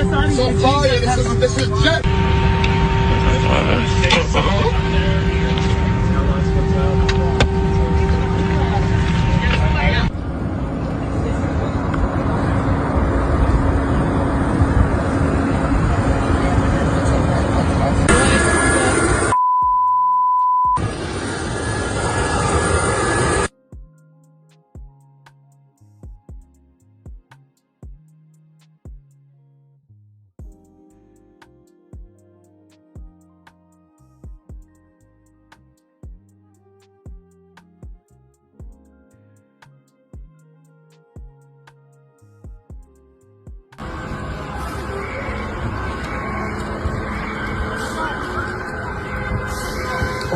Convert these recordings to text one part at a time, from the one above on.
So fire, this is jet.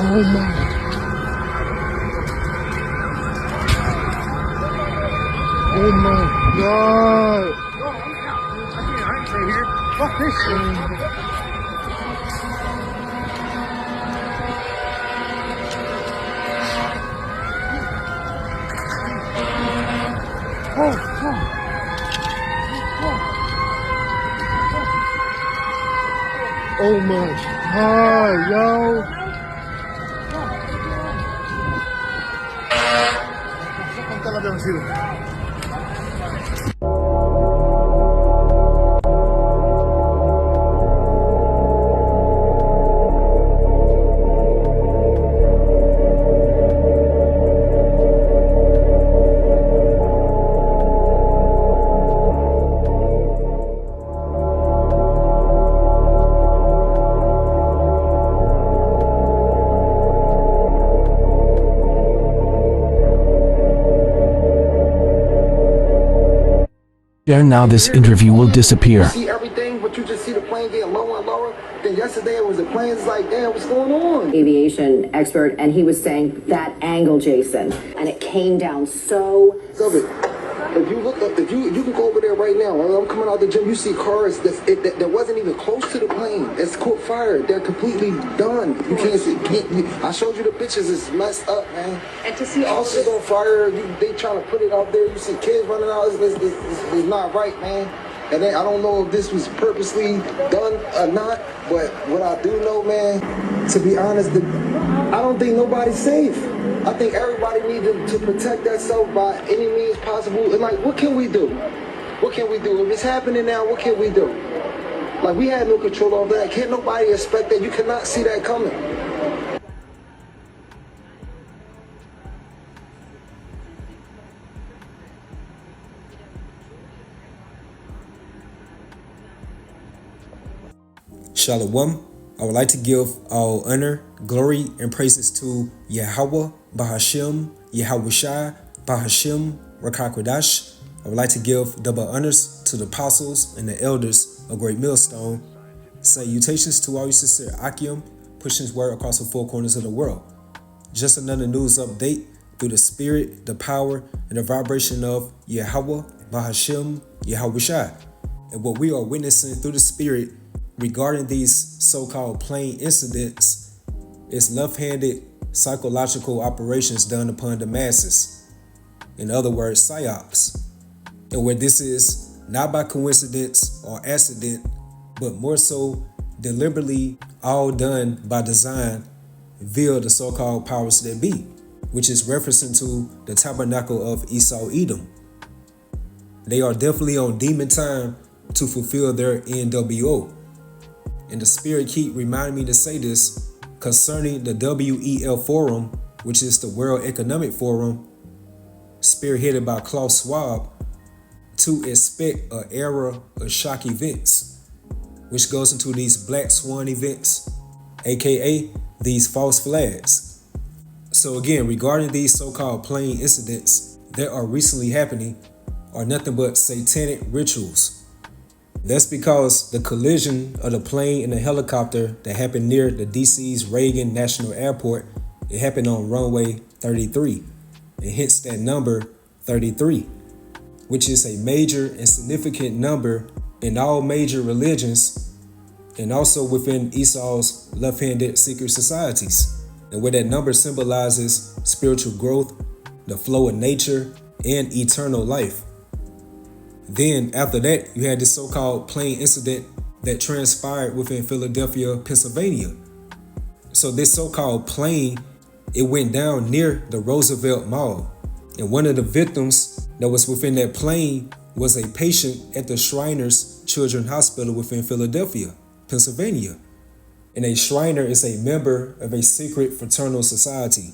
Oh my. Oh my God. I ain't stay here. Fuck this shit. Oh, fuck. Oh my God, yo. Nunca la habíamos ido. Now this interview will disappear. You see everything, but you just see the plane getting lower and lower. Then yesterday it was the planes like, damn, what's going on? Aviation expert, and he was saying that angle, Jason, and it came down so. If you look up, if you can go over there right now. I'm coming out the gym. You see cars that wasn't even close to the plane. It's caught fire. They're completely done. You can't see. I showed you the pictures. It's messed up, man. And to see all shit on fire. They trying to put it out there. You see kids running out. It's not right, man. And then I don't know if this was purposely done or not. But what I do know, man, to be honest, I don't think nobody's safe. I think everybody needs to protect themselves by any means possible. And like, what can we do? What can we do? If it's happening now, what can we do? Like, we had no control over that. Can't nobody expect that. You cannot see that coming. Shalom. I would like to give all honor, glory, and praises to YAHAWAH BAHASHAM YAHAWASHI BAHASHAM Rakakwadash. I would like to give double honors to the apostles and the elders of Great Millstone. Salutations to all you sincere Akim, pushing his word across the four corners of the world. Just another news update through the spirit, the power, and the vibration of YAHAWAH BAHASHAM YAHAWASHI. And what we are witnessing through the spirit regarding these so-called plane incidents is left-handed psychological operations done upon the masses. In other words, psyops. And where this is not by coincidence or accident, but more so deliberately all done by design via the so-called powers that be, which is referencing to the tabernacle of Esau Edom. They are definitely on demon time to fulfill their NWO. And the spirit keep reminding me to say this concerning the WEL Forum, which is the World Economic Forum, spearheaded by Klaus Schwab, to expect an era of shock events, which goes into these black swan events, aka these false flags. So again, regarding these so-called plane incidents that are recently happening are nothing but satanic rituals. That's because the collision of the plane and the helicopter that happened near the DC's Reagan National Airport, it happened on runway 33, and hence that number 33, which is a major and significant number in all major religions and also within Esau's left-handed secret societies, and where that number symbolizes spiritual growth, the flow of nature, and eternal life. Then after that, you had this so-called plane incident that transpired within Philadelphia, Pennsylvania. So this so-called plane, it went down near the Roosevelt Mall. And one of the victims that was within that plane was a patient at the Shriners Children's Hospital within Philadelphia, Pennsylvania. And a Shriner is a member of a secret fraternal society,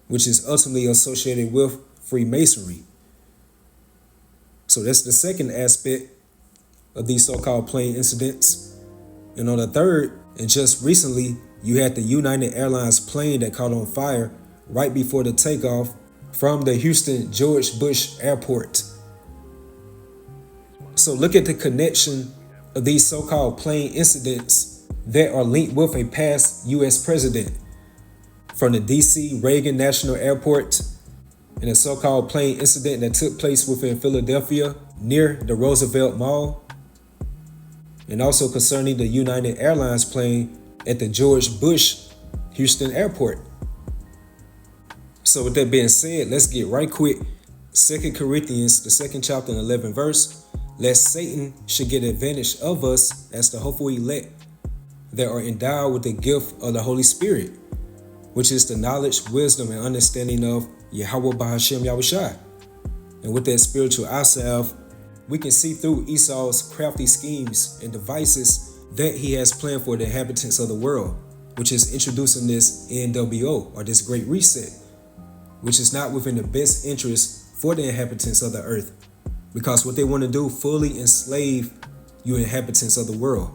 which is ultimately associated with Freemasonry. So that's the second aspect of these so-called plane incidents. And on the third, and just recently, you had the United Airlines plane that caught on fire right before the takeoff from the Houston George Bush Airport. So look at the connection of these so-called plane incidents that are linked with a past U.S. president, from the D.C. Reagan National Airport and a so-called plane incident that took place within Philadelphia near the Roosevelt Mall, and also concerning the United Airlines plane at the George Bush Houston Airport. So with that being said, let's get right quick. 2 Corinthians, the 2nd chapter and 11th verse. Lest Satan should get advantage of us as the hopeful elect that are endowed with the gift of the Holy Spirit, which is the knowledge, wisdom, and understanding of YAHAWAH BAHASHAM YAHAWASHI. And with that spiritual eye salve, we can see through Esau's crafty schemes and devices that he has planned for the inhabitants of the world, which is introducing this NWO, or this Great Reset, which is not within the best interest for the inhabitants of the earth, because what they want to do, fully enslave you inhabitants of the world.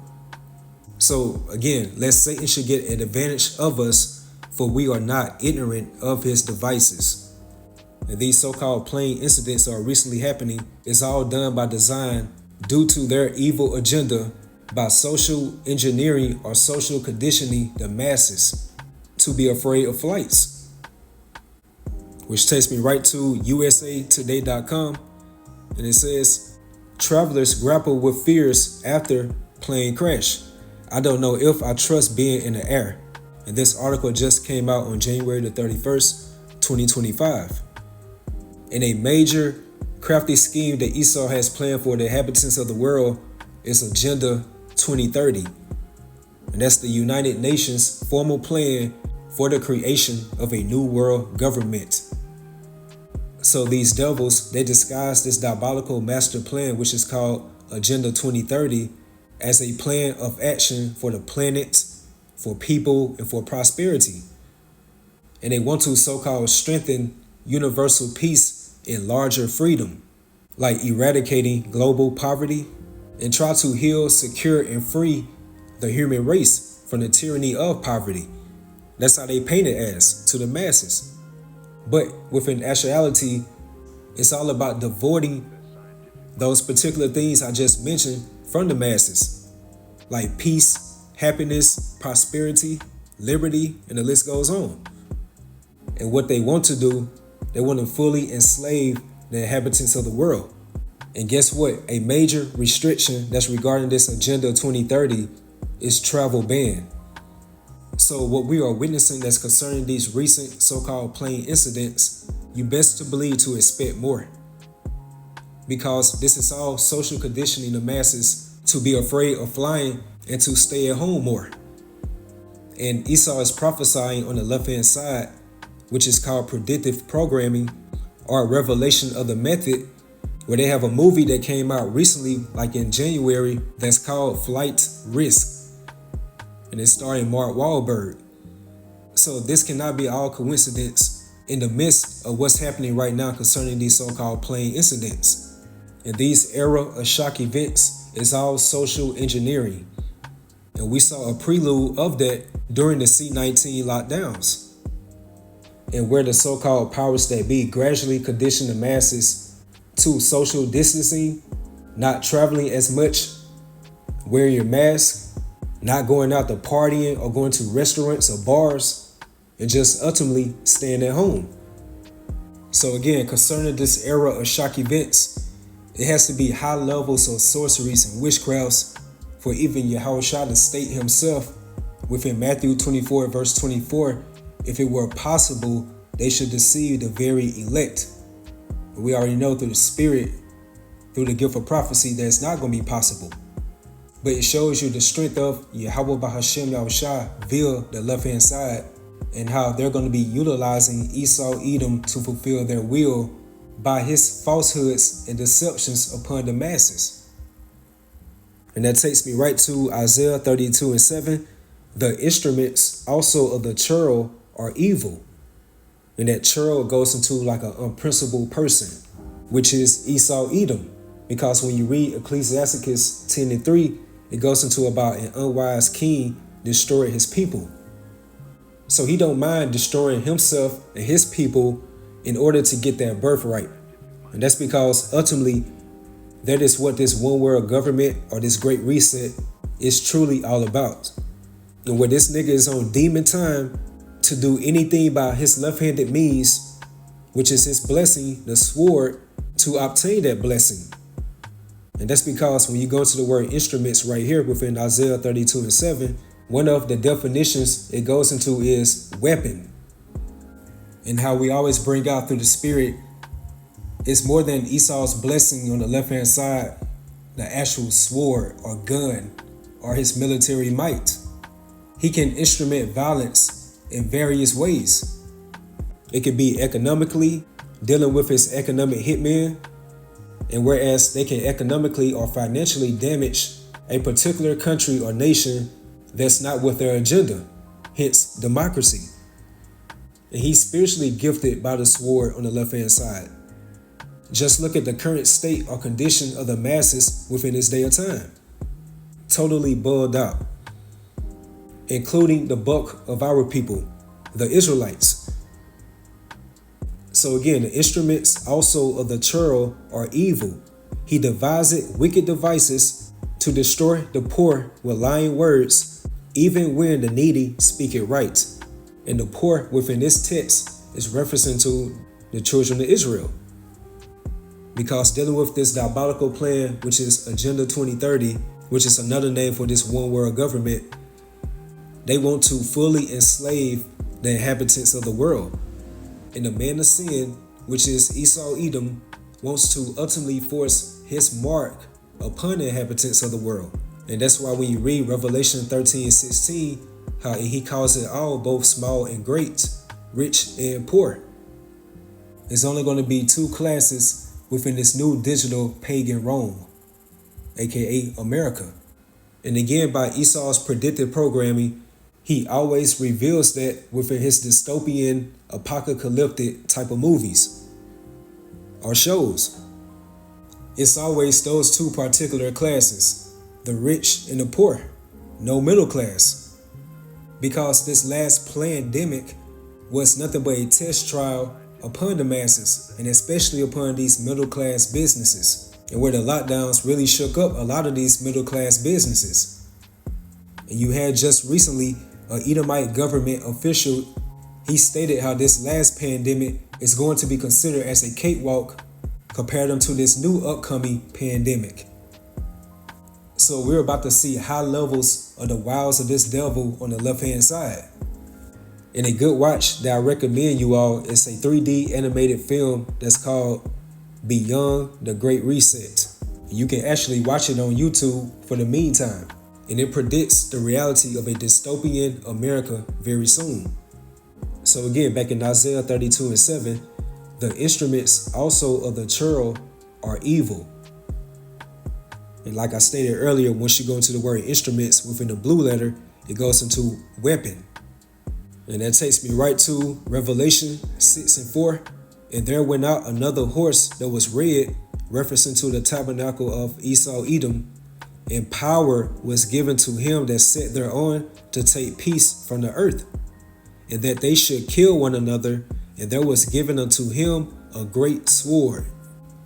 So again, lest Satan should get an advantage of us, for we are not ignorant of his devices. And these so-called plane incidents that are recently happening is all done by design due to their evil agenda by social engineering or social conditioning the masses to be afraid of flights. Which takes me right to usatoday.com, and it says, travelers grapple with fears after plane crash. I don't know if I trust being in the air. And this article just came out on January the 31st, 2025. And a major crafty scheme that Esau has planned for the inhabitants of the world is Agenda 2030. And that's the United Nations formal plan for the creation of a new world government. So these devils, they disguise this diabolical master plan, which is called Agenda 2030, as a plan of action for the planet, for people, and for prosperity. And they want to so-called strengthen universal peace and larger freedom, like eradicating global poverty, and try to heal, secure, and free the human race from the tyranny of poverty. That's how they paint it as to the masses. But within actuality, it's all about devoiding those particular things I just mentioned from the masses, like peace, happiness, prosperity, liberty, and the list goes on. And what they want to do, they want to fully enslave the inhabitants of the world. And guess what? A major restriction that's regarding this Agenda 2030 is travel ban. So what we are witnessing that's concerning these recent so-called plane incidents, you best to believe to expect more. Because this is all social conditioning the masses to be afraid of flying and to stay at home more. And Esau is prophesying on the left-hand side, which is called predictive programming, or a revelation of the method, where they have a movie that came out recently, like in January, that's called Flight Risk. And it's starring Mark Wahlberg. So this cannot be all coincidence in the midst of what's happening right now concerning these so-called plane incidents. And these era of shock events is all social engineering. And we saw a prelude of that during the C-19 lockdowns, and where the so-called powers that be gradually condition the masses to social distancing, not traveling as much, wearing your mask, not going out to partying or going to restaurants or bars, and just ultimately staying at home. So again, concerning this era of shock events, it has to be high levels of sorceries and witchcrafts for even Yahawashi to state himself within Matthew 24 verse 24, if it were possible, they should deceive the very elect. But we already know through the Spirit through the gift of prophecy that it's not going to be possible. But it shows you the strength of YAHAWAH BAHASHam YAHAWASHI via the left-hand side, and how they're going to be utilizing Esau Edom to fulfill their will by his falsehoods and deceptions upon the masses. And that takes me right to Isaiah 32:7. The instruments also of the churl are evil. And that churl goes into like an unprincipled person, which is Esau Edom. Because when you read Ecclesiasticus 10:3, it goes into about an unwise king destroyed his people. So he don't mind destroying himself and his people in order to get their birthright. And that's because ultimately that is what this one world government or this great reset is truly all about. And where this nigga is on demon time to do anything by his left-handed means, which is his blessing, the sword, to obtain that blessing. And that's because when you go to the word instruments right here within Isaiah 32:7, one of the definitions it goes into is weapon. And how we always bring out through the spirit, it's more than Esau's blessing on the left-hand side, the actual sword or gun or his military might. He can instrument violence in various ways. It could be economically, dealing with his economic hitman, and whereas they can economically or financially damage a particular country or nation that's not with their agenda, hence democracy. And he's spiritually gifted by the sword on the left-hand side. Just look at the current state or condition of the masses within this day of time. Totally bugged out, including the bulk of our people, the Israelites. So again, the instruments also of the churl are evil. He devised wicked devices to destroy the poor with lying words, even when the needy speak it right. And the poor within this text is referencing to the children of Israel. Because dealing with this diabolical plan, which is Agenda 2030, which is another name for this one world government, they want to fully enslave the inhabitants of the world. And the man of sin, which is Esau Edom, wants to ultimately force his mark upon the inhabitants of the world. And that's why when you read Revelation 13:16, how he calls it all, both small and great, rich and poor. There's only going to be two classes within this new digital pagan Rome, aka America. And again, by Esau's predictive programming, he always reveals that within his dystopian, apocalyptic type of movies or shows. It's always those two particular classes, the rich and the poor, no middle class. Because this last pandemic was nothing but a test trial upon the masses, and especially upon these middle class businesses, and where the lockdowns really shook up a lot of these middle class businesses. And you had just recently an Edomite government official, he stated how this last pandemic is going to be considered as a cakewalk compared to this new upcoming pandemic. So we're about to see high levels of the wiles of this devil on the left-hand side. And a good watch that I recommend you all is a 3D animated film that's called Beyond the Great Reset. You can actually watch it on YouTube for the meantime. And it predicts the reality of a dystopian America very soon. So again, back in Isaiah 32:7, the instruments also of the churl are evil. And like I stated earlier, once you go into the word instruments within the blue letter, it goes into weapon. And that takes me right to Revelation 6:4. And there went out another horse that was red, referencing to the tabernacle of Esau Edom, and power was given to him that sat thereon to take peace from the earth, and that they should kill one another, and there was given unto him a great sword.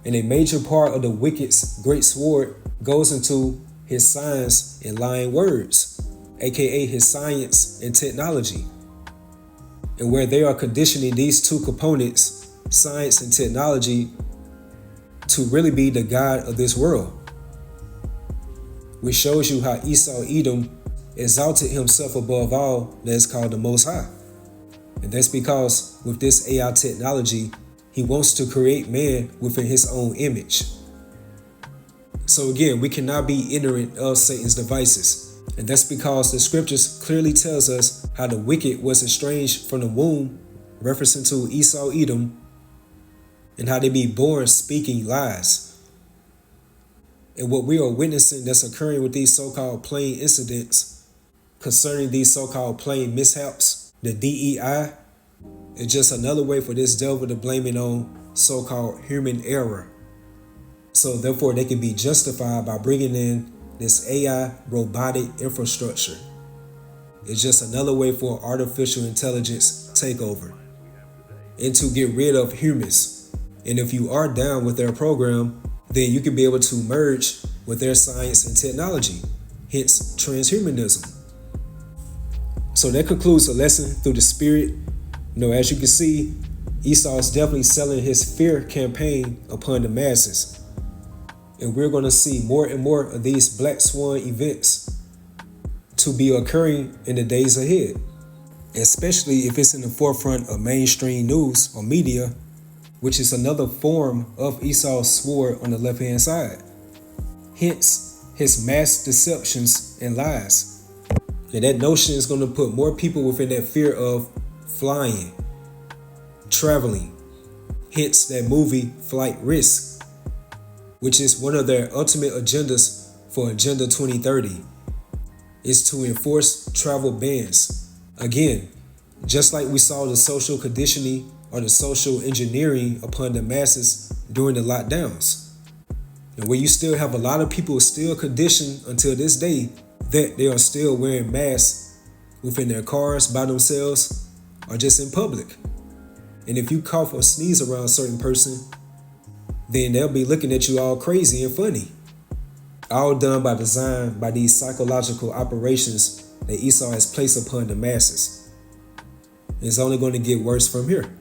And a major part of the wicked's great sword goes into his signs and lying words, aka his science and technology. And where they are conditioning these two components, science and technology, to really be the God of this world. Which shows you how Esau Edom exalted himself above all that is called the Most High. And that's because with this AI technology, he wants to create man within his own image. So again, we cannot be ignorant of Satan's devices. And that's because the scriptures clearly tells us how the wicked was estranged from the womb, referencing to Esau, Edom, and how they be born speaking lies. And what we are witnessing that's occurring with these so-called plane incidents concerning these so-called plane mishaps, the DEI, is just another way for this devil to blame it on so-called human error. So therefore they can be justified by bringing in this AI robotic infrastructure. It's just another way for artificial intelligence takeover and to get rid of humans. And if you are down with their program, then you can be able to merge with their science and technology, hence transhumanism. So that concludes the lesson through the spirit. As you can see, Esau is definitely selling his fear campaign upon the masses. And we're going to see more and more of these black swan events to be occurring in the days ahead, especially if it's in the forefront of mainstream news or media, which is another form of Esau's sword on the left-hand side. Hence, his mass deceptions and lies. And that notion is going to put more people within that fear of flying, traveling. Hence that movie Flight Risk, which is one of their ultimate agendas for Agenda 2030, is to enforce travel bans. Again, just like we saw the social conditioning or the social engineering upon the masses during the lockdowns, and where you still have a lot of people still conditioned until this day that they are still wearing masks within their cars by themselves or just in public. And if you cough or sneeze around a certain person, then they'll be looking at you all crazy and funny. All done by design by these psychological operations that Esau has placed upon the masses. It's only going to get worse from here.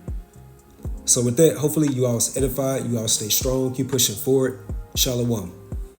So with that, hopefully you all edified, you all stay strong, keep pushing forward. Shalom.